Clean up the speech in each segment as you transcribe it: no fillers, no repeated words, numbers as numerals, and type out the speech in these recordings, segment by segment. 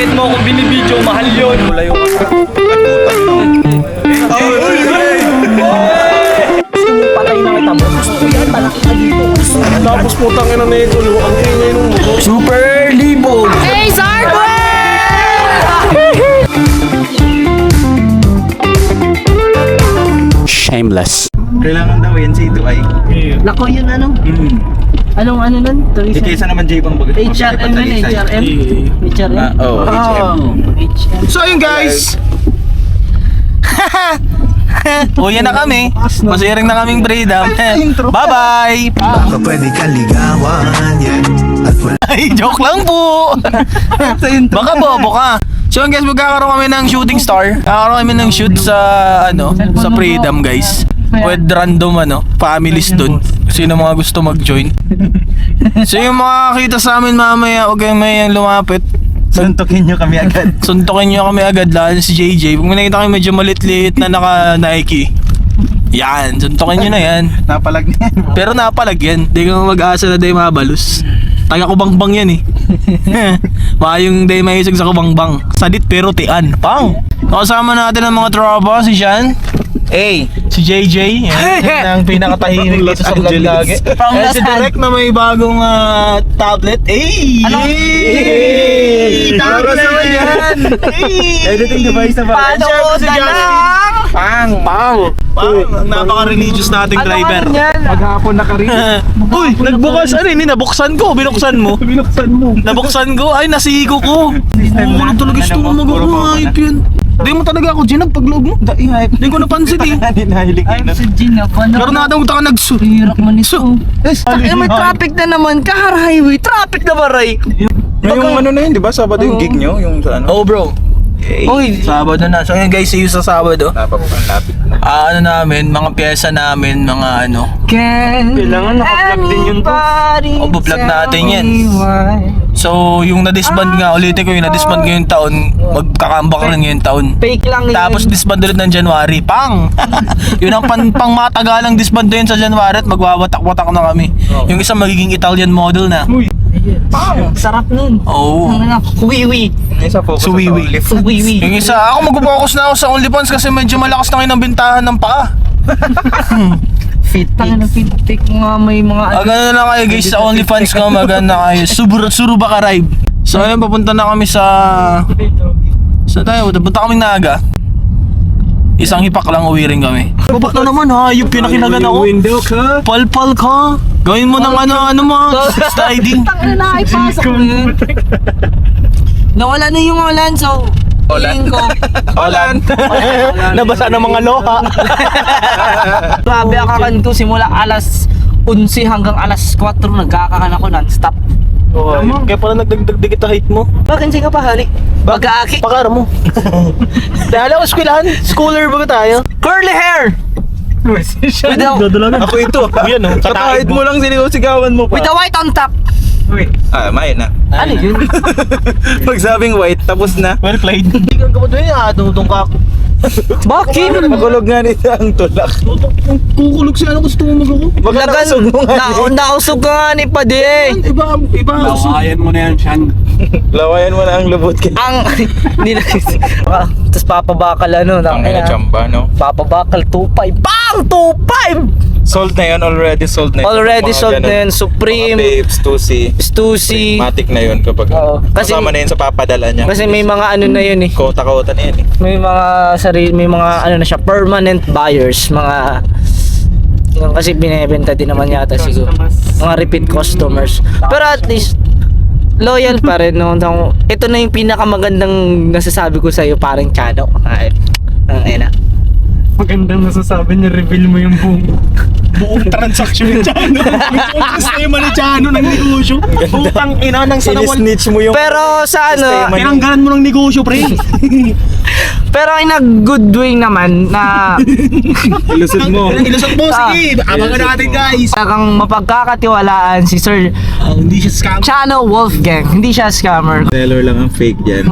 bakit mo akong binibidyo? Mahal yun. Layo ka. Gusto mo patay na kita mo? Gusto ko yan, malaki ka dito. Tapos putang ina na ito, ang ingay nung mo. Super libog! Hey, Zargo! Shameless. Kailangan daw yan si ito ay. Nako yun ano? Anong ano nun? Di kaysa naman J pang bagat. HRM yun, HRM? HRM? Oo, HM. HRM. So yun guys. Uwi na kami. Masiring na kaming freedom. Bye-bye. Baka pwede ka ligawan, yeah. At wala Ay, joke lang po. Baka bobo ka. So guys, magkakaroon kami ng shooting star. Magkakaroon kami ng shoot sa sa Freedom guys. With random families dun. Sino mga gusto mag-join. So yung makakita sa amin mamaya, huwag kayong mayang lumapit. Suntukin nyo kami agad. Suntukin nyo kami agad, lalo si JJ. Kung nakita kayo medyo malit-lit na naka-Nike, yan, suntukin nyo na yan. Napalag na yan. Pero napalag yan. Di ka mag-aasa na day mabalus. Taga kubangbang yan eh. Baka yung day mahisag sa kubangbang. Sadit pero tian. Pang! Nakasama natin ang mga tropa, si Sean. Hey! Si JJ, yan ang pinakatahimik dito sa vlog lagi. And si Direk na may bagong tablet. Hey! Ano? Hey! Para sa yan! Editing device na ba? Panood na lang! Pang! Pang! Ang napaka-religious nating driver. Maghapon na ka rin. Uy! Nagbukas! Ano yun? Nabuksan ko! Binuksan mo? Binuksan mo. Nabuksan ko? Ay, nasigo ko! Ano talaga stomach ako? Ayop yun! Di mo talaga ako ginag pagloob mo. Di ko napansin eh. Hindi nahilig Ay, na. si Gina pa na. Pero natang ka nagsu. Hirap man ito. Takin may traffic na naman. Kahar highway. Traffic na ba, Ray? Yung ano na yun, di ba? Sabado yung gig nyo? Yung sa ano? Oh bro. Uy. Sabado na. So yun guys, see you sa Sabado. Lapit na. Ano namin, mga pyesa namin, mga ano. Can Kailangan naka-vlog din yun to. anybody O, vlog natin tell yan. me why? So yung na-disband nga, ulitin ko yung na-disband ngayong taon, magkakambak rin ngayong taon. Fake lang yun. Tapos disband ulit ng January. Pang! Yun ang pang matagalang disband yun sa January at magwawatak-watak na kami. Yung isa magiging Italian model na. Pang! Sarap nun. Oo. Wiwi. Isa focus sa Suwiwi. OnlyFans. Wiwi. Yung isa, ako mag-focus na ako sa OnlyFans kasi medyo malakas na ngayon ang bintahan ng paa. Fit. Tangin na fit nga may mga Maganda na lang kayo guys sa OnlyFans ko, maganda kayo. Suruba ka Ribe. So ayun, papunta na kami sa tayo, punta kaming Naga. Isang hipak lang uwi rin kami. Baba na naman ha, yung pinakinagan ako. Window ka. Palpal ka. Gawin mo ng ano mo, sliding. Tangin na ipasok mo yun. Nawala na yung ulan, so feeling ko. Olan. Nabasa ng mga loha. Grabe ang kakan ko simula alas 11 hanggang alas 4 nagkakakan ako non-stop. Kaya pala nagdagdag kita height mo. Bakit ka pa hali? Pag-aaki. Pakara mo. Dahil ako eskwelahan, schooler ba tayo? Curly hair! With the, Ako ito. Yan o, Katahid mo lang sinigaw-sigawan mo with the pa. white on top. Mayan na. Ano yun? Pag sabing white, tapos na. Well played. Hindi kang kapag yun, tutong ka ako. Bakit? Magulog nga nito ang tulak. Kukulog siya, ano gusto mo mag-ako? Baka nausog mo nga. Nausog ka nga ni Pade. Iba. Lawayan mo na yan, Chan. Lawayan mo na ang lubot ka. Ang tapos papabakal ano. Ang ina chamba, no? Papabakal 2.5. Bang! 2.5! Sold na yun, already sold na yun. Already Mga sold ganun. na yun. Supreme. Mga babes, 2C. Stussy. Matic na yun kapag Oo. Kasi- kasama na yun sa papadala niya. Kasi may mga ano na yun eh. Kota-kota na yan eh. May mga may mga ano na siya, permanent buyers, mga yung kasi binebenta din naman yata siguro. Mga repeat customers. Pero at least loyal pa rin no. Ito na yung pinakamagandang nasasabi ko sa iyo, parang Chano. Ay na. Magandang masasabi niya, reveal mo yung Buong transaction ni Chano. Gusto yung ni Chano ng negosyo. Putang ina ng sanawal. Sinisnitch mo yung... Pero sa ano, Tinanggalan mo ng negosyo, pre. pero in a good way naman na Ilusot mo. Ilusot mo, sige. Abangan natin, guys. talagang mapagkakatiwalaan si Sir Hindi siya scam. Chano Wolfgang. Hindi siya scammer. Seller lang ang fake dyan.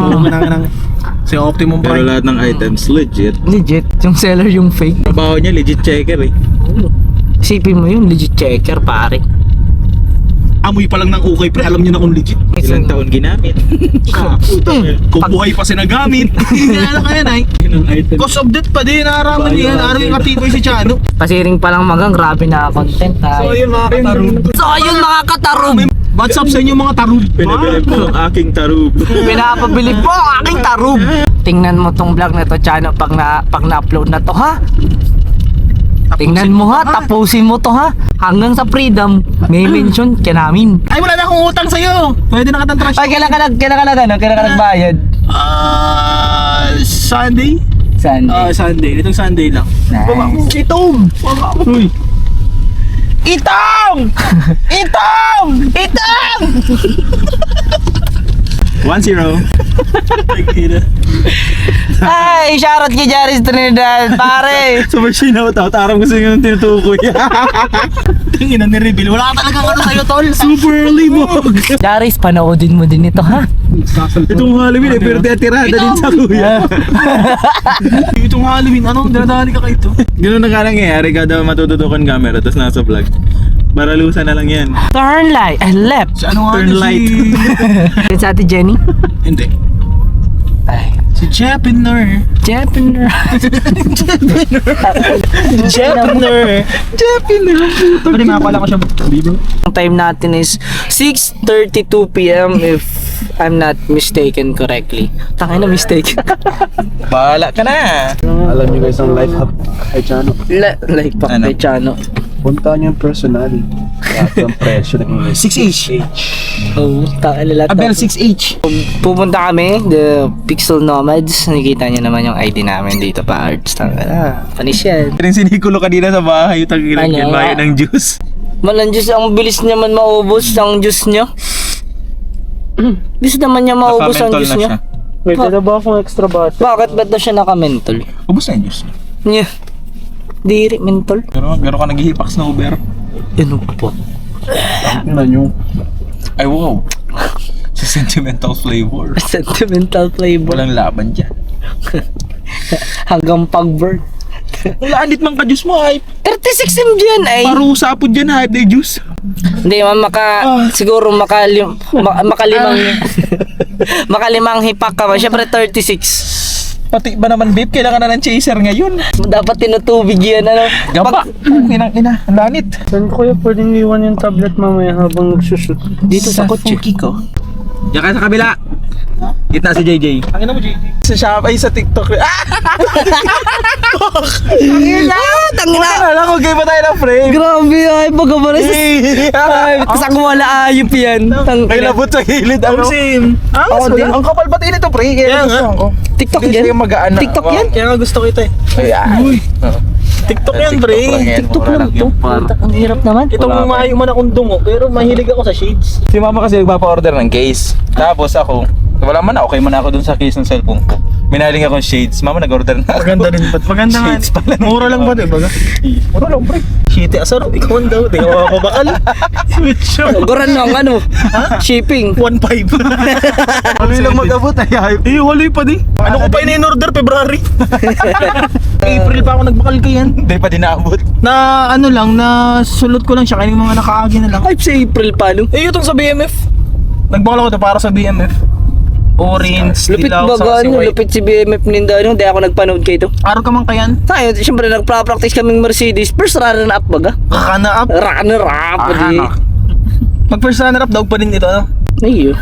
Si Optimum Pero Prime. lahat ng items legit. Legit. Yung seller yung fake. Trabaho niya legit checker eh. Isipin mo yun, legit checker pare. Amoy pa lang ng ukay, pre. Alam niyo na kung legit. Ilang taon ginamit. Kung buhay pa sinagamit. Ano kaya, Nay? Cause of death pa din, naaraman niyan. Ano yung katiboy si Chano? Pasiring pa lang magang, grabe na content tayo. Yun mga katarub. So ayun mga katarub, What's up sa inyo mga tarub? Pinabili po ang aking tarub. pinapabili po ang aking tarub. Tingnan mo tong vlog na to, Chano, pag na-upload na to, ha? Tingnan mo ha, tapusin mo to ha. Hanggang sa freedom, may mention ka namin. Ay, wala na akong utang sa'yo. Pwede na katang trash. Ay, kailan ka nagbayad? Sunday? Sunday. Sunday. Itong Sunday lang. Nice. Itong! Uy! Itong! Itong! Itong! 1-0. Ay, shoutout kay Jaris Trinidad, pare. Super shinout-out. Aram gusto yung tinutukoy. Tingin na ni-reveal. Wala ka talagang ano sa'yo, tol. Super libog. Jaris, panoodin mo din ito, ha? Itong Halloween eh, pero tirada din sa kuya. Itong Halloween, anong dinadali ka kayo? Ganun na ka nangyayari kada matututukan camera tapos nasa vlog. Baralusan na lang yan. Turn light, left. Si ano nga Turn to, light. It's Ate Jenny. Hindi. Ay, Si Jepiner. Jepiner. Jepiner. Jepiner. Pwede mapala ko siya. Ang time natin is 6:32 p.m. if I'm not mistaken correctly. Tangay na mistake. Bahala ka na. Alam niyo guys ang life hack kay Chano. Like pa Ano? kay Chano. Punta niyo yung personal. Lahat ng presyo ng 6H. Oh, tangay na lahat. Abel 6H. Pupunta kami, the Pixel Nomads. Nakikita niyo naman yung ID namin dito pa, Arts. Tangay na, panis yan. Rin sinikulo kanina sa bahay. Yung tagilan Ano? yan. Bahay ng juice. Malang Diyos, ang bilis niya man maubos ang juice niyo. Bilis naman niya maubos ang Naka-mentol juice na niyo. siya. Pwede na ba akong extra bata? Bakit ba't daw siya naka-mentol? Ubus na yung juice. Niya. Diri, mentol. Pero ka naghihipak na Uber. Ano po? Tingnan niyo. Ay wow. Sa sentimental flavor. Sentimental flavor. Walang laban dyan. Hanggang pag-burn. Ang laanit mang ka-juice mo, hype. 36 mg yan ay. Parusa po dyan, hype na juice. Hindi man siguro makalimang makalimang hipak ka ba? Syempre 36. Pati ba naman, babe, kailangan na ng chaser ngayon. Dapat tinutubig yan ano. Gaba. Inang ina, ang lanit. Saan ko kaya pwedeng iwan yung tablet mamaya habang nagsushoot? Dito sa kotse. ko. Diyan ka sa kabila. Gitna si JJ. Ang ina mo, JJ. Sa shop ay sa TikTok. Tangina. Alam ko, gay pa tayo ng frame. Grabe ay pagkabaris. Ay, sa wala ayop yan. Ay, Tangina. labot sa gilid. Ano? Sim. Ako din. Ang kapal ba't inito, pre? Kaya gusto ko. TikTok Hindi yan. siya magaan na. TikTok Wow. yan. Kaya nga gusto kita eh. Uy. TikTok yan, pre. TikTok lang to. Ang hirap naman. Itong maayo man akong dungo, pero mahilig ako sa shades. Si mama kasi nagpapa-order ng case. Tapos ako, wala man na, okay man ako dun sa case ng cellphone ko. Minaling akong shades. Mama nag-order na ako. Maganda rin ba't? Maganda nga. Shades pala. Mura lang ba, diba? Mura lang, pre. Shitty asar, ikaw ang daw. Di ka makakabakal. Switch yun. Guran ng ano, shipping. 1.5. Ano lang mag-abot ay hype. Eh, wala pa di. Ano ko pa in-order? February. April pa ako nagbakal ka yan. Hindi pa dinabot. Na ano lang, na sulot ko lang siya. Kaya mga nakaagi na lang. Ay, sa April pa no? Eh, itong sa BMF. Nagbakal ako ito para sa BMF. Orange, Lupit dilaw, baga, sa white. lupit si BMF ninda, hindi ako nagpanood kayo ito. Araw ka man kayan. Tayo, siyempre nagpa-practice kaming Mercedes, first runner up baga. Kakana up. Runner up, di. Mag first runner up, daw pa din ito, ano? Ayun.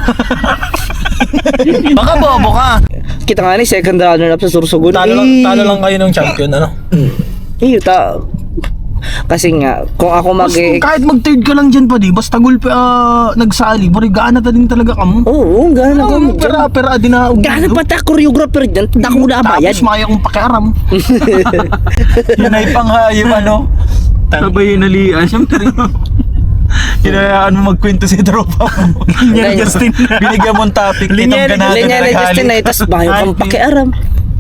Baka bobo ka. Kita nga ni second runner up sa Sursogon. Talo lang kayo ng champion, ano? Ayun, kasi nga, kung ako Kahit mag-third ka lang dyan pa di, basta gul pa nagsali, gana ta din talaga ka mo. Oo, gano'n ako. Pero di na Gano'n pa ta choreographer dyan, dako na bayad. Tapos maya kong pakiaram. Yun ay panghayim, ano? Sabay yung nalian. Siyempre. Hinayaan mo magkwento si tropa mo. Linya ni Justin. Binigyan mo ang topic. Linya Linya Linya na Justin na itas bayo kang pakiaram.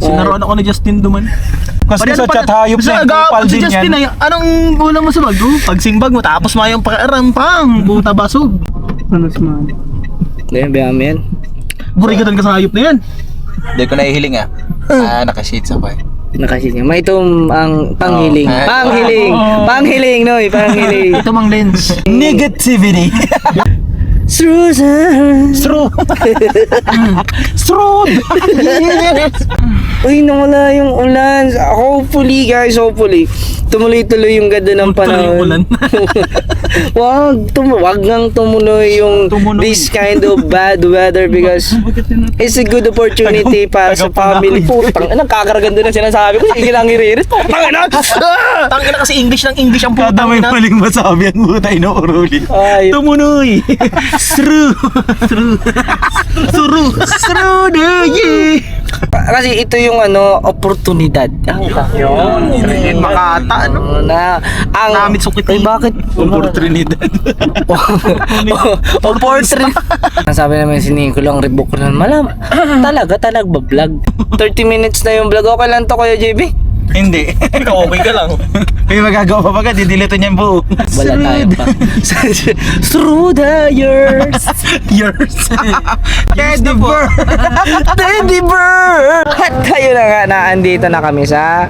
Sinaroan ako ni Justin duman. Kasi sa chat hayop na kupal si din Justin yan. ay, anong ulam mo sa bago? Pag singbag mo, tapos mayang pakiaram pang, buta basog. Ano si Manny? Ngayon, bayaan mo yan. Burigatan ka sa hayop na yan. Hindi ko nahihiling ah. Naka-shades ako eh. Nakasing. May itong ang panghiling. Panghiling, no? Panghiling. Ito mang lens. Negativity. Through Uy, nawala yung ulan. Hopefully, guys, tumuloy-tuloy yung ganda ng panahon. Wag ngang tumuloy yung this kind of bad weather because it's a good opportunity para sa family. Putang, nagkakaraganda na sinasabi ko. Sige lang i-reris. Tangina kasi English ang Kada putang may ina. maling masabi ang buta inuuruli. Ay. Tumunoy. Sru. Kasi ito yung oportunidad. Yun. Makata, ano? Na ang Namit sukit. Ay, bakit? Oportunidad. Opportunity. Sabi naman si Nico lang rebook ko na talaga vlog. 30 minutes na yung vlog. Okay lang to Kuya JB? Hindi. Okay ka lang. May magagawa pa pagka, didilito niya yung buo. Wala tayo pa. Through the years. Yours. Teddy bear. Teddy bear! At kayo na nga na andito na kami sa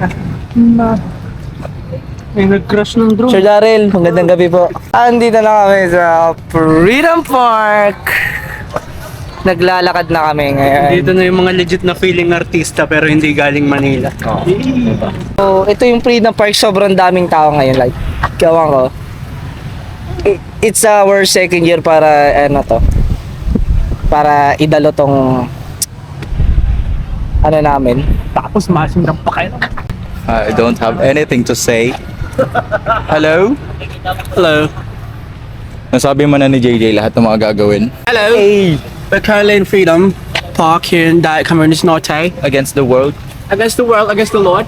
May nag-crash ng drone. Sir Daryl, magandang gabi po. Andito na kami sa Freedom Park. Naglalakad na kami ngayon. Dito na yung mga legit na feeling artista pero hindi galing Manila. So, ito yung Freedom Park, sobrang daming tao ngayon. Like, gawang ko. It's our second year para, para idalo tong, namin. Tapos masimrang pa kayo. I don't have anything to say. Hello? Hello. Nasabi mo na ni JJ lahat ng mga gagawin Hello. Hey! We're currently in Freedom Park here in Diet Camarines Norte. against the world. Against the world, against the Lord.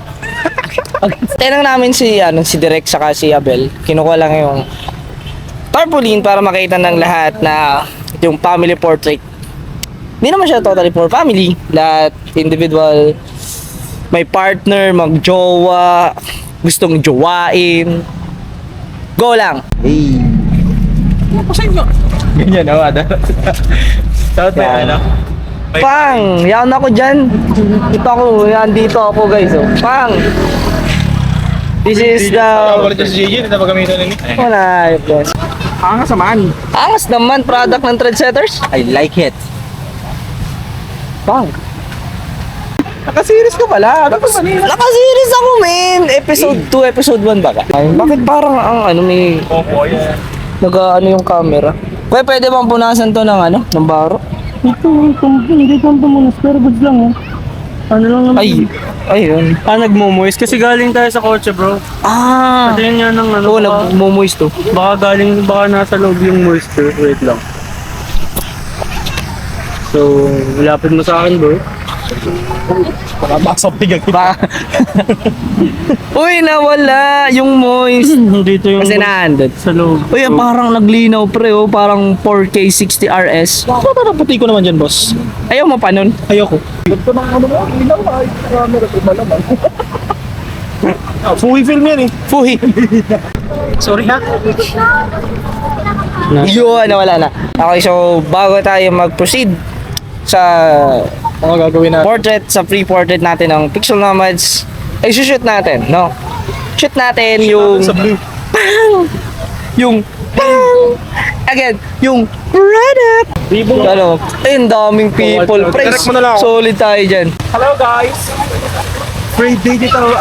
Tinang namin si Direk saka si Abel. Kinukuha lang yung tarpaulin para makita ng lahat na yung family portrait. Hindi naman siya totally for family. Lahat individual. May partner, magjowa, gustong jowain. Go lang! Ganyan o, ada. Dapat may Yan. ano. Pang! Yan ako dyan. Ito ako, dito ako guys. Oh. Pang! This is the... si JJ, hindi na magamitan nila. Wala. Yes. Angas naman. Angas naman, product ng Trendsetters. I like it. Pang! Naka-series ka pala. Naka-series ako, men! Episode 2, episode 1 ba ka? Ay, bakit parang may... yung camera? Kuya, pwede bang punasan to ng baro? Hindi ko tumunas pero goods lang Ano lang naman. Ayun. Nagmo-moist kasi galing tayo sa kotse bro. Ah! Kasi yan ng Oo, baka, nag-moist to. baka nasa loob yung moisture. Wait lang. So, lapit mo sa akin bro. Ba? Uy, nawala yung moist. Dito yung Kasi moist naandun. sa loob. Uy, parang naglinaw pre, parang 4K 60 RS. Parang puti ko naman dyan boss. Ayaw mo pa nun? Ayoko. Full film yan Fuhi. Sorry ha. Yun, nawala na. Okay, so bago tayo mag-proceed sa Mga gagawin natin. portrait, sa free portrait natin ng Pixel Nomads, ay shoot natin, no? Shoot natin yung Sa blue. pang! Yung pang! Again, yung product! Ano? Ayun, daming people. Praise. Direct mo na lang ako. Solid tayo dyan. Hello guys. Free digital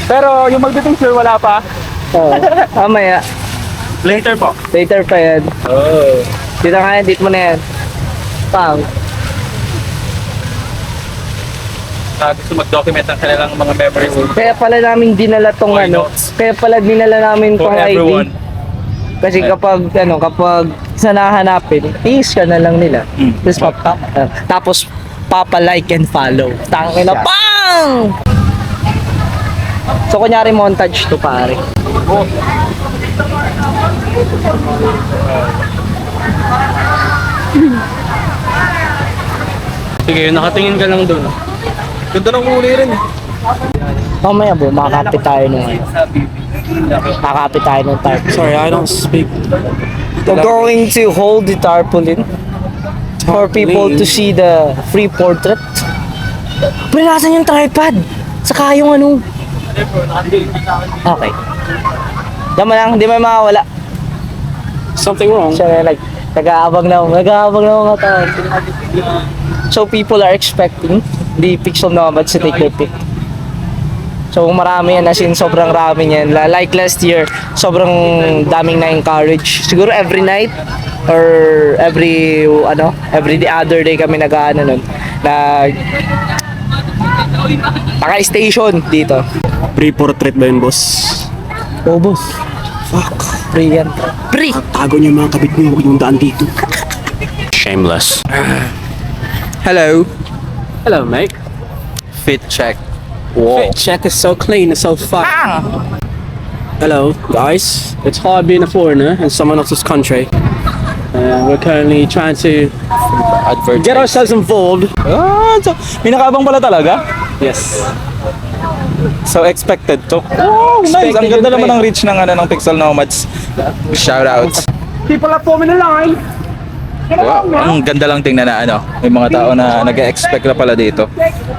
Pero yung magpipicture wala pa. Oh, mamaya. Later po. Later pa yan. Oh. Dito nga yan, dito mo na yan. Pang. Gusto mag-document ang kanilang mga memories. Kaya pala namin dinala tong Why not? Kaya pala dinala namin For tong everyone. ID. Kasi kapag sa nahanapin, tiis ka na lang nila. Tapos papa-like and follow. Tangin na, pang! So kunyari montage to pare. Sige, nakatingin ka lang doon. Ganda ng huli rin. Mamaya bro, makakapit tayo nung Makakapit tayo ng tarpaulin. Sorry, I don't speak. We're going to hold the tarpaulin for people to see the free portrait. Pre, nasan yung tripod? Saka yung ano. Okay. Dama lang, hindi may makawala. Something wrong. Siya like, nag-aabang na mga tao. So people are expecting the Pixel Nomads to take their pick. So marami yan, as in sobrang rami yan. Like last year, sobrang daming na-encourage. Siguro every night or every the other day kami nag-ano nun. Naka-station dito. Pre-portrait ba yun, boss? Oh, boss. Fuck. Pre yan. Pre! Tago niyo yung mga kabit niyo. Huwag yung daan dito. Shameless. Hello. Hello, mate. Fit check. Fit check is so clean and so fun. Hello, guys. It's hard being a foreigner in someone else's country. We're currently trying to get ourselves involved. So, may nakaabang pala talaga? Yes. So expected to. Oh, nice. Ang ganda naman ng reach ng Pixel Nomads. Shout out. People are forming a line. Wow, ang ganda lang tingnan na may mga tao na nag-expect na pala dito.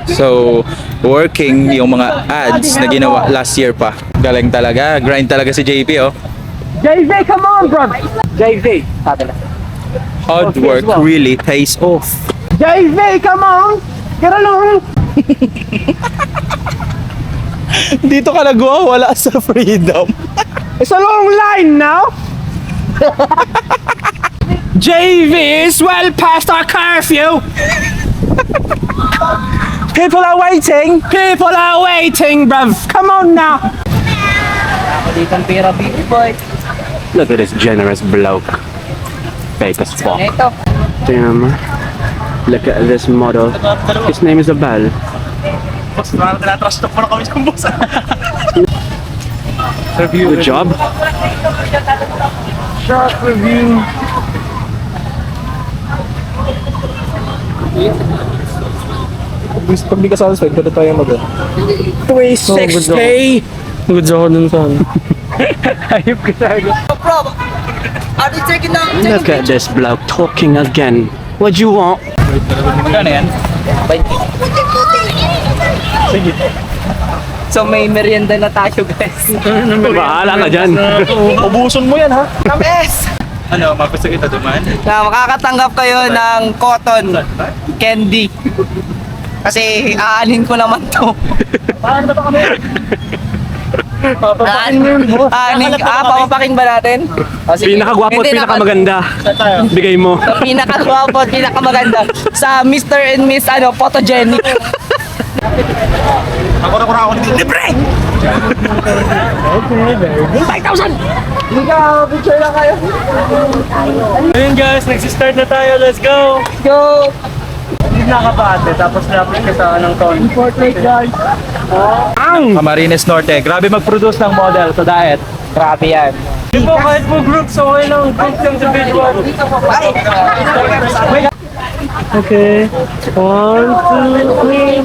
So, working yung mga ads na ginawa last year pa. Galing talaga, grind talaga si JP, oh. JV, come on, bro. JV. Sabi na. Hard work really pays off. JV, come on. Get along. Dito ka nagwawala sa freedom. It's a long line now. JV is well past our curfew. People are waiting. People are waiting, bruv. Come on now. Ako dito ang pera, baby boy. Look at this generous bloke. Fake as fuck. Ito. Damn. Look at this model. His name is Abel. Good job. Short review. Pag di ka satisfied, pwede tayo mag 360. Good job dun sa Ayup ka talaga. Look at this bloke talking again. What you want? Ano yan? So may merienda na tayo, guys. Bahala ka dyan. Ubuson mo yan, ha? Kames! Ano, magusto kita duman? Na makakatanggap kayo ng cotton candy. Kasi aanin ko naman to. Papapakin ba natin? O, sige. Pinakagwapo at Hindi, pinakamaganda. Bigay mo. Sa pinakagwapo at pinakamaganda sa Mr. and Miss Photogenic. Ako nito. Libre! Picture lang kayo. Ayun guys, nagsistart na tayo. Let's go. Go! Hindi nakapate. Tapos na-apply ka sa anong ton. Portrait guys. Camarines Norte. Grabe mag-produce ng model sa diet. Grabe yan. Di po, kahit po groups, okay lang. Group lang sa visual. Okay. 1, 2, 3.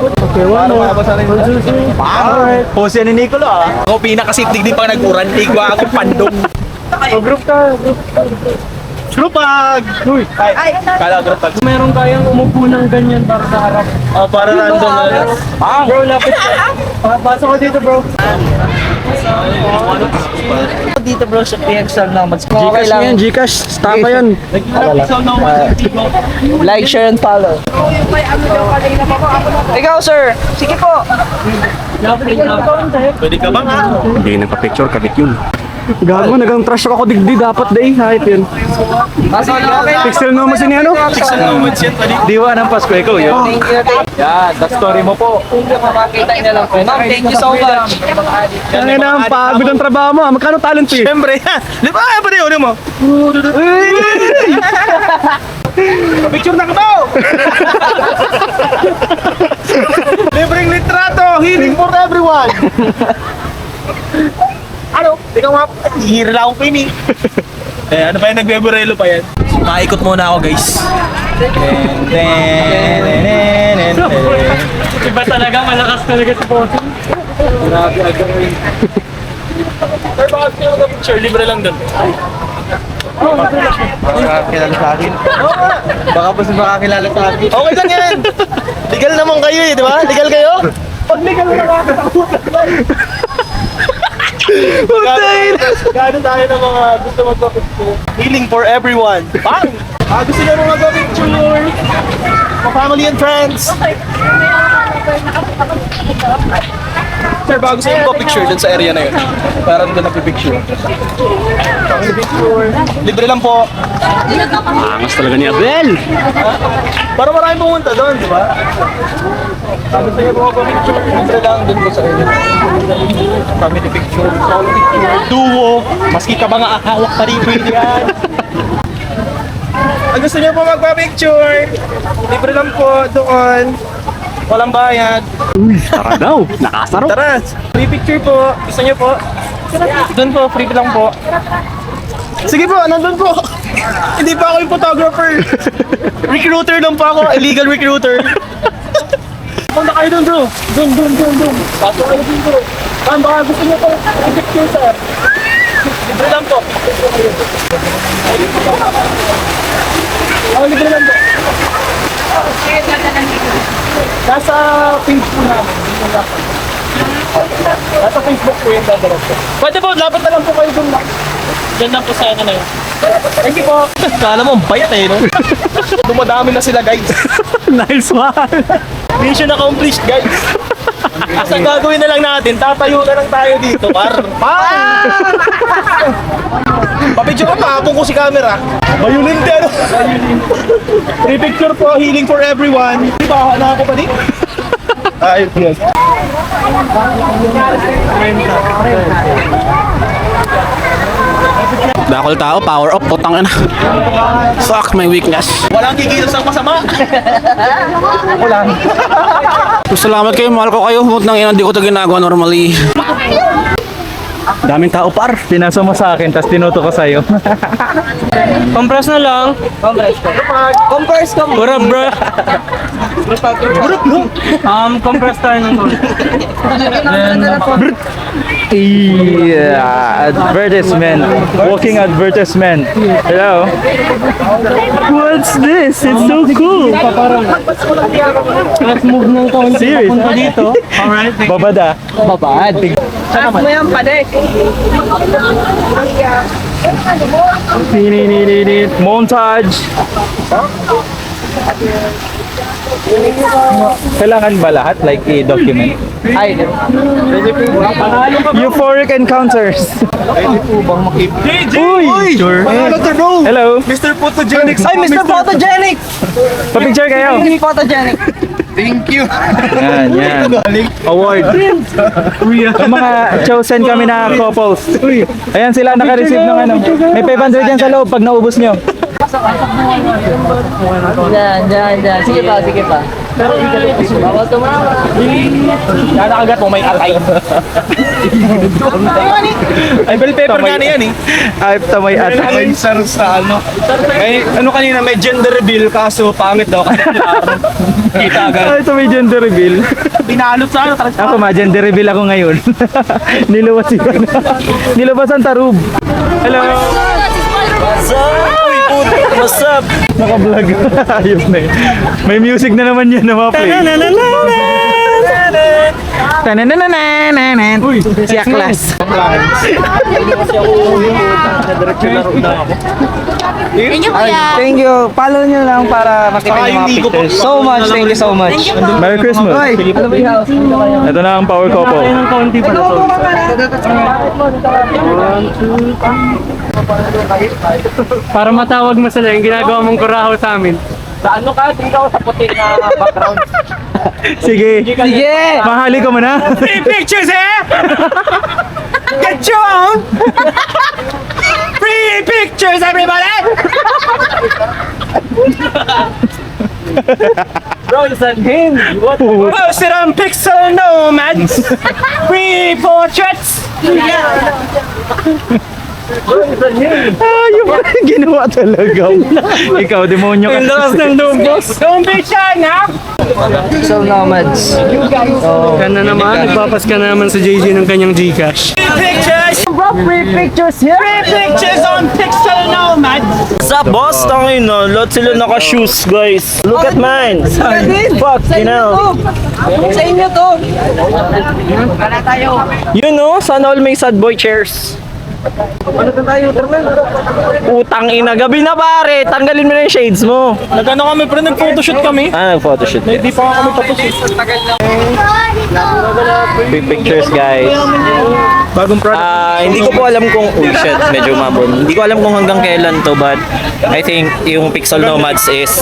Okay, 1 more. 1, 2, 3. Alright. Pose yan ni Nicolo, ah. Ako pinakasiptig din pang nag-uran. Tigwa ako pandong. O, group ka. Grupag! Uy! Ay! Kala grupag. Meron kayang umupo ng ganyan para sa harap. Oh, para random na. Bro, lapit ka. Pasok ko dito, bro. Dito bro sa PXL na okay lang. Gcash. Stapa yan. Like, share, and follow. Ikaw sir, sige po. Pwede ka ba? Hindi nagpa-picture, kabit yun. Gago, nagang trash ako digdi. Dapat day, hype yun. Okay lang. Pixel Nomads yun ano? Pixel Nomads yan. Diwa ng Pasko, ikaw yun. Thank you. Yan, that story mo po. Makakita niyo lang po. Ma'am, thank you so much. Ang ina, ang pagod ang trabaho mo. Magkano talent fee? Siyempre yan. Di ba? Ano ba yun mo? Picture na ka ba? Libreng litrato. Healing for everyone. Ano? Di ka map. Hihira lang ako pini. Ano pa yan? Nagbeburelo pa yan. Maikot muna ako guys. Iba talaga, malakas talaga si Bossing. Grabe agawin. Sir, baka sino ka picture? Libre lang doon. Makakilala sa akin. Baka po si makakilala sa akin. Okay lang yan. Legal naman kayo eh, di ba? Legal kayo? Gano tayo ng mga gusto mag-picture? Healing for everyone. Bang! Gusto nyo mag-picture? Family and friends. Sir, bago gusto nyo mag-picture dun sa area na yun. Para doon nag-picture. Libre lang po. Angas talaga ni Abel. Para maraming pumunta doon, di ba? Gusto nyo mag-picture? Libre lang dun po sa area. Family picture, solo picture, duo. Maski ka mga ahawak pa rin pwede yan. Ang gusto niyo po magpa-picture, libre lang po doon. Walang bayad. Tara daw, nakasaro. Tara, free picture po. Gusto niyo po? Doon po, free lang po. Sige po, nandun po. Hindi pa ako yung photographer. Recruiter lang po ako, illegal recruiter. Punta kayo doon, bro. Doon. Pasok kayo doon, bro. Baka gusto niyo po i-picture, sir. Libre lang po. Libre lang po. Nasa page po namin. Nasa Facebook po yung dadalap po. Pwede po, lapit na lang po kayo doon. Diyan lang po sa ano na yun. Thank you po. Kala mo, bayat eh, no? Dumadami na sila, guys. Nice one. Mission accomplished, guys. Asa gagawin na lang natin, tatayo na lang tayo dito, par. Papicture ko, pahabong ko si camera. Violent ano? Free picture po, healing for everyone. Di ba, na ako pa din? Ayos, yes. Bakol tao, power up, putang ina. Fuck my weakness. Walang kikilos ang masama. Walang. Salamat kayo, mahal ko kayo. Putang ina, hindi ko ito ginagawa normally. Daming tao par. Pinasa mo sa akin, tapos tinuto ko sa'yo. Compress na lang. Compress ka mo. Pura bro. Compress tayo ng Yeah, advertisement. Walking advertisement. Hello? What's this? It's so cool. Let's move ng konti. Serious? Papunta dito. Alright. Babada. Babad. Saan mo yan, padek? Montage. Kailangan ba lahat? Like i-document? Ay, Euphoric encounters. Uy! Sure. Hello. Mr. Photogenic. Ay, Mr. Photogenic! Pa-picture kayo. Photogenic. Yan. Award. Sa mga chosen kami na couples. Ayan sila naka-receive ng ano. May 500 yan sa loob pag naubos nyo. Diyan. Sige pa. Pero bawal tumawa. Nakagat mo, may atay. Ay, bell pepper nga na yan eh. Ay, tamay at Ay, sir, sa ano? Ay, ano kanina, may gender reveal kaso pangit daw. Kita agad. Ay, ito may gender reveal. Binalot sa ano? Ako ma-gender reveal ako ngayon. Niluwas ang tarub. Hello. What's up? Naka-vlog. Ayos na yun. May music na naman yan na ma-play. Uy, si Aklas. Thank you. Follow nyo lang para makita yung mga pictures. So much. Thank you so much. Merry Christmas. Ito na ang power couple. Para matawag mo sila yung ginagawa mong kuraho sa amin. Sa ano ka? Tingnan ko sa puti na background. Sige. Sige! Mahali ko muna. Free pictures eh! Get your own! Free pictures, everybody! Bro, it's him. What? Posted on Pixel Nomads! Free portraits! Ayun pa ginawa talaga. Ikaw, demonyo ka. Ang lakas ng loob, boss. So nomads. Ka na naman, nagpapas ka na naman sa JJ ng kanyang Gcash. What's up, boss? Tangin no, lot sila naka-shoes, guys. Look at mine. Fuck, you know. Sa inyo to. You know, sana all may sad boy chairs. Utang ina, gabi na pare. Tanggalin mo na yung shades mo. Nagano kami, pre, nag-photoshoot kami. Ah, nag-photoshoot. Hindi pa kami tapos eh. Big pictures, guys. Bagong product. Hindi ko po alam kung, oh shit, medyo mabon. Hindi ko alam kung hanggang kailan to, but I think yung Pixel Nomads is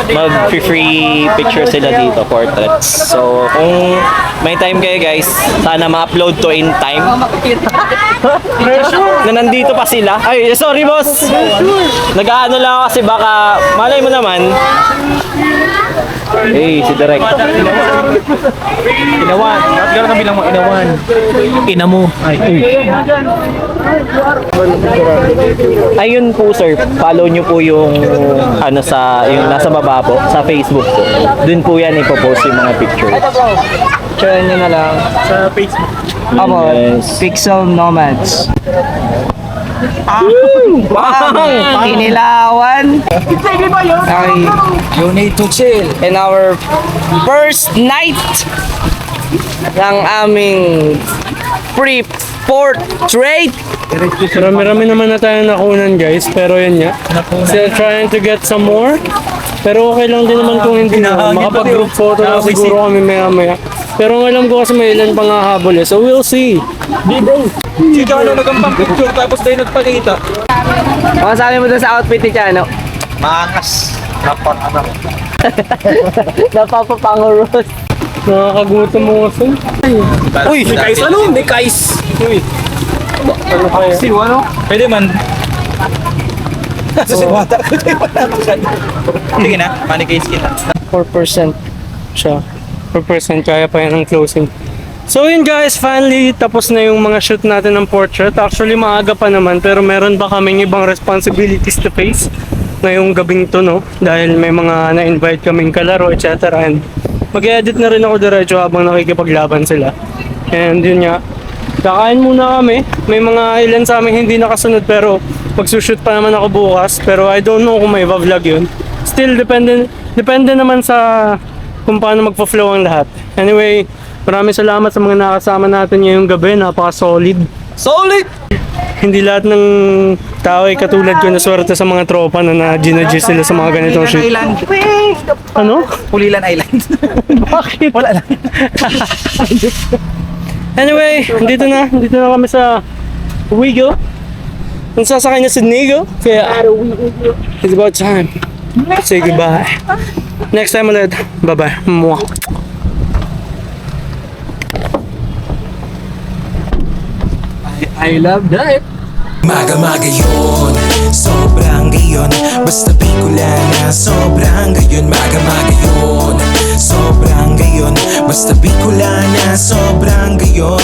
mag-free picture sila dito, portraits. So, kung may time kayo guys, sana ma-upload to in time. Na nandito pa sila. Ay, sorry boss. Nag-aano lang ako kasi baka, malay mo naman. Hey, si Direk. Inawan. Bakit gano'n kami lang mo inawan? Ina mo. Ayun po sir, follow nyo po yung ano sa yung nasa baba po sa Facebook po. Doon po yan ipopost yung mga pictures. Share nyo na lang Sa Facebook. Amo, Pixel Nomads. Wow! Kinilawan. Okay. You need to chill. In our first night ng aming pre-portrait. Marami-rami naman na tayo nakunan guys, pero yun nga. Still trying to get some more. Pero okay lang din naman kung hindi na. Makapag-group photo na siguro kami maya-maya. Pero ang alam ko kasi may ilan pang hahabol eh. So we'll see. Si Chano nagampang picture tapos tayo nagpakita. Ano sabi mo dun sa outfit ni Chano? Maangas. Napapapanguros. Nakakagutom mo kasi. Uy, may kais ano? May kais. Uy. Ano kaya? Si ano? Pwede man. Sa siwata. Sige na, manikais kita. 4% siya. 4% kaya pa yan ang closing. So yun guys, finally tapos na yung mga shoot natin ng portrait. Actually maaga pa naman pero meron ba kaming ibang responsibilities to face ngayong gabing to, no? Dahil may mga na-invite kaming kalaro, etc. And mag-edit na rin ako diretso habang nakikipaglaban sila. And yun nga, kakain muna kami. May mga ilan sa amin hindi nakasunod pero magsushoot pa naman ako bukas. Pero I don't know kung may vlog yun. Still, depende naman sa kung paano magpa-flow ang lahat. Anyway, maraming salamat sa mga nakasama natin ngayong gabi. Napaka-solid. Solid! Hindi lahat ng tao ay katulad ko na swerte sa mga tropa na na-ginadjust sila sa mga ganitong shoot. Ano? Pulilan Island. Bakit? Wala lang. Anyway, dito na kami sa Wigo. Ang sasakay na si Nigo. Kaya, it's about time. Say goodbye. Next time ulit. Bye-bye. Mwah. I love that. Maga-maga yun, sobrang gayon. Basta pikula na sobrang gayon. Maga-maga yun, sobrang gayon. Basta pikula na sobrang gayon.